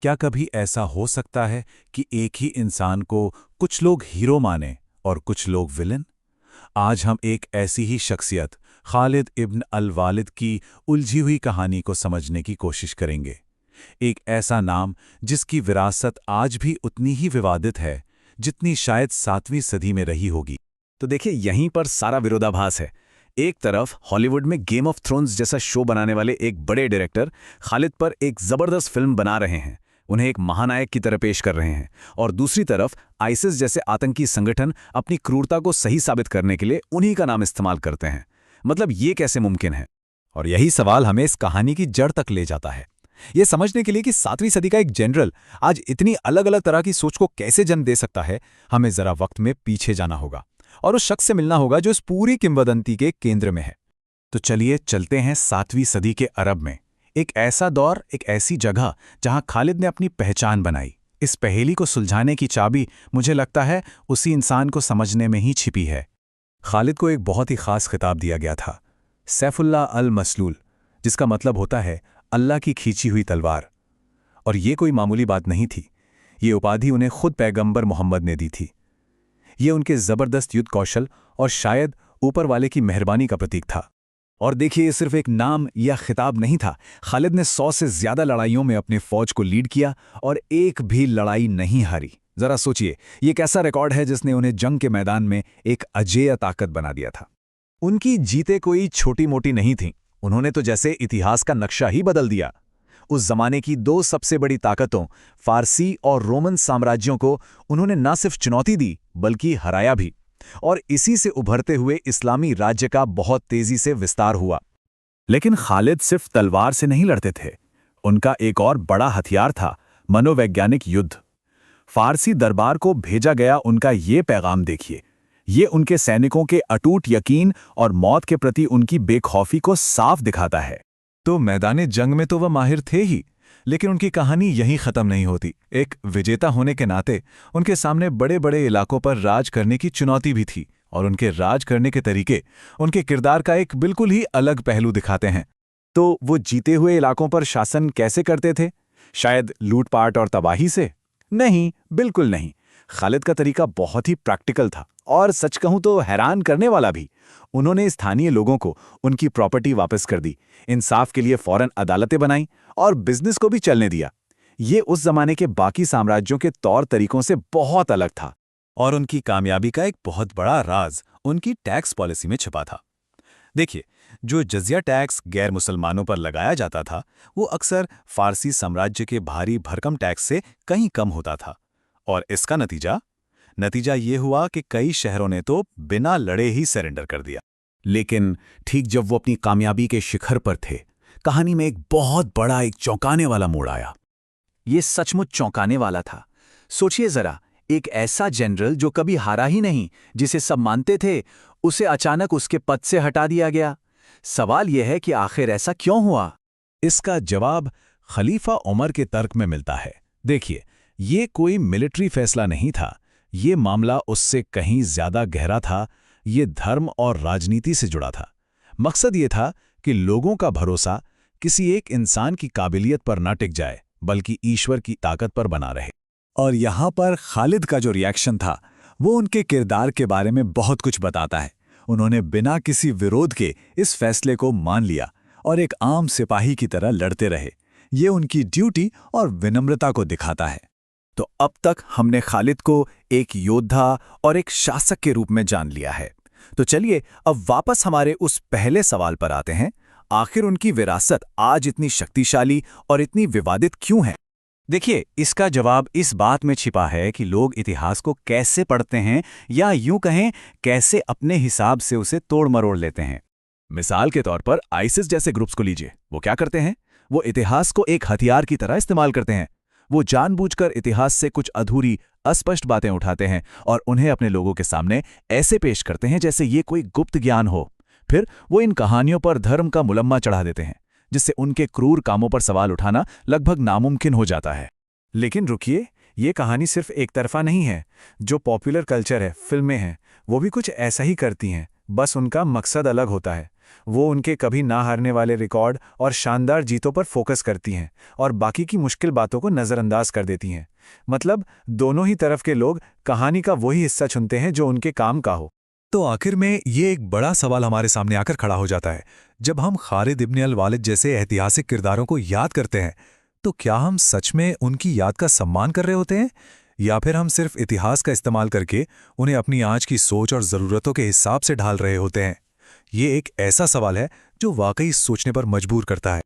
क्या कभी ऐसा हो सकता है कि एक ही इंसान को कुछ लोग हीरो माने और कुछ लोग विलन? आज हम एक ऐसी ही शख्सियत खालिद इब्न अल वालिद की उलझी हुई कहानी को समझने की कोशिश करेंगे। एक ऐसा नाम जिसकी विरासत आज भी उतनी ही विवादित है जितनी शायद 7वीं सदी में रही होगी। तो देखिए, यहीं पर सारा विरोधाभास है। एक तरफ हॉलीवुड में गेम ऑफ थ्रोन्स जैसा शो बनाने वाले एक बड़े डायरेक्टर खालिद पर एक जबरदस्त फिल्म बना रहे हैं, उन्हें एक महानायक की तरह पेश कर रहे हैं, और दूसरी तरफ आईसिस जैसे आतंकी संगठन अपनी क्रूरता को सही साबित करने के लिए उन्हीं का नाम इस्तेमाल करते हैं। मतलब ये कैसे मुमकिन है? और यही सवाल हमें इस कहानी की जड़ तक ले जाता है। ये समझने के लिए कि 7वीं सदी का एक जनरल आज इतनी अलग अलग तरह की सोच को कैसे जन्म दे सकता है, हमें जरा वक्त में पीछे जाना होगा और उस शख्स से मिलना होगा जो इस पूरी किंवदंती के केंद्र में है। तो चलिए चलते हैं 7वीं सदी के अरब में। एक ऐसा दौर, एक ऐसी जगह जहां खालिद ने अपनी पहचान बनाई। इस पहेली को सुलझाने की चाबी मुझे लगता है उसी इंसान को समझने में ही छिपी है। खालिद को एक बहुत ही खास खिताब दिया गया था, सैफुल्लाह अल मसलूल, जिसका मतलब होता है अल्लाह की खींची हुई तलवार। और ये कोई मामूली बात नहीं थी। ये उपाधि उन्हें खुद पैगंबर मोहम्मद ने दी थी। ये उनके ज़बरदस्त युद्ध कौशल और शायद ऊपर वाले की मेहरबानी का प्रतीक था। और देखिए, ये सिर्फ एक नाम या खिताब नहीं था। खालिद ने 100 से ज्यादा लड़ाइयों में अपने फौज को लीड किया और एक भी लड़ाई नहीं हारी। जरा सोचिए, ये कैसा रिकॉर्ड है जिसने उन्हें जंग के मैदान में एक अजेय ताकत बना दिया था। उनकी जीतें कोई छोटी मोटी नहीं थीं। उन्होंने तो जैसे इतिहास का नक्शा ही बदल दिया। उस जमाने की दो सबसे बड़ी ताकतों, फारसी और रोमन साम्राज्यों को उन्होंने न सिर्फ चुनौती दी बल्कि हराया भी। और इसी से उभरते हुए इस्लामी राज्य का बहुत तेजी से विस्तार हुआ। लेकिन खालिद सिर्फ तलवार से नहीं लड़ते थे। उनका एक और बड़ा हथियार था, मनोवैज्ञानिक युद्ध। फारसी दरबार को भेजा गया उनका ये पैगाम देखिए। ये उनके सैनिकों के अटूट यकीन और मौत के प्रति उनकी बेखौफी को साफ दिखाता है। तो मैदाने जंग में तो वह माहिर थे ही, लेकिन उनकी कहानी यहीं खत्म नहीं होती। एक विजेता होने के नाते उनके सामने बड़े बड़े इलाकों पर राज करने की चुनौती भी थी, और उनके राज करने के तरीके उनके किरदार का एक बिल्कुल ही अलग पहलू दिखाते हैं। तो वो जीते हुए इलाकों पर शासन कैसे करते थे? शायद लूटपाट और तबाही से? नहीं, बिल्कुल नहीं। खालिद का तरीका बहुत ही प्रैक्टिकल था और सच कहूं तो हैरान करने वाला भी। उन्होंने स्थानीय लोगों को उनकी प्रॉपर्टी वापस कर दी, इंसाफ के लिए फौरन अदालतें बनाई और बिजनेस को भी चलने दिया। ये उस जमाने के बाकी साम्राज्यों के तौर तरीकों से बहुत अलग था। और उनकी कामयाबी का एक बहुत बड़ा राज उनकी टैक्स पॉलिसी में छिपा था। देखिए, जो जजिया टैक्स गैर मुसलमानों पर लगाया जाता था, वो अक्सर फारसी साम्राज्य के भारी भरकम टैक्स से कहीं कम होता था। और इसका नतीजा ये हुआ कि कई शहरों ने तो बिना लड़े ही सरेंडर कर दिया। लेकिन ठीक जब वो अपनी कामयाबी के शिखर पर थे, कहानी में एक बहुत बड़ा, एक चौंकाने वाला मोड़ आया। ये सचमुच चौंकाने वाला था। सोचिए जरा, एक ऐसा जनरल जो कभी हारा ही नहीं, जिसे सब मानते थे, उसे अचानक उसके पद से हटा दिया गया। सवाल यह है कि आखिर ऐसा क्यों हुआ? इसका जवाब खलीफा उमर के तर्क में मिलता है। देखिए, ये कोई मिलिट्री फैसला नहीं था। ये मामला उससे कहीं ज्यादा गहरा था। ये धर्म और राजनीति से जुड़ा था। मकसद ये था कि लोगों का भरोसा किसी एक इंसान की काबिलियत पर न टिक जाए, बल्कि ईश्वर की ताकत पर बना रहे। और यहाँ पर खालिद का जो रिएक्शन था, वो उनके किरदार के बारे में बहुत कुछ बताता है। उन्होंने बिना किसी विरोध के इस फैसले को मान लिया और एक आम सिपाही की तरह लड़ते रहे। ये उनकी ड्यूटी और विनम्रता को दिखाता है। तो अब तक हमने खालिद को एक योद्धा और एक शासक के रूप में जान लिया है। तो चलिए अब वापस हमारे उस पहले सवाल पर आते हैं। आखिर उनकी विरासत आज इतनी शक्तिशाली और इतनी विवादित क्यों है? देखिए, इसका जवाब इस बात में छिपा है कि लोग इतिहास को कैसे पढ़ते हैं, या यूं कहें कैसे अपने हिसाब से उसे तोड़ मरोड़ लेते हैं। मिसाल के तौर पर आईसिस जैसे ग्रुप्स को लीजिए। वो क्या करते हैं? वो इतिहास को एक हथियार की तरह इस्तेमाल करते हैं। वो जानबूझकर इतिहास से कुछ अधूरी, अस्पष्ट बातें उठाते हैं और उन्हें अपने लोगों के सामने ऐसे पेश करते हैं जैसे ये कोई गुप्त ज्ञान हो। फिर वो इन कहानियों पर धर्म का मुलम्मा चढ़ा देते हैं, जिससे उनके क्रूर कामों पर सवाल उठाना लगभग नामुमकिन हो जाता है। लेकिन रुकिए, ये कहानी सिर्फ एक तरफा नहीं है। जो पॉपुलर कल्चर है, फिल्में हैं, वो भी कुछ ऐसा ही करती हैं, बस उनका मकसद अलग होता है। वो उनके कभी ना हारने वाले रिकॉर्ड और शानदार जीतों पर फोकस करती हैं और बाकी की मुश्किल बातों को नज़रअंदाज कर देती हैं। मतलब दोनों ही तरफ के लोग कहानी का वही हिस्सा चुनते हैं जो उनके काम का हो। तो आखिर में ये एक बड़ा सवाल हमारे सामने आकर खड़ा हो जाता है। जब हम खालिद इब्न अल वालिद जैसे ऐतिहासिक किरदारों को याद करते हैं, तो क्या हम सच में उनकी याद का सम्मान कर रहे होते हैं, या फिर हम सिर्फ इतिहास का इस्तेमाल करके उन्हें अपनी आज की सोच और ज़रूरतों के हिसाब से ढाल रहे होते हैं? ये एक ऐसा सवाल है जो वाकई सोचने पर मजबूर करता है।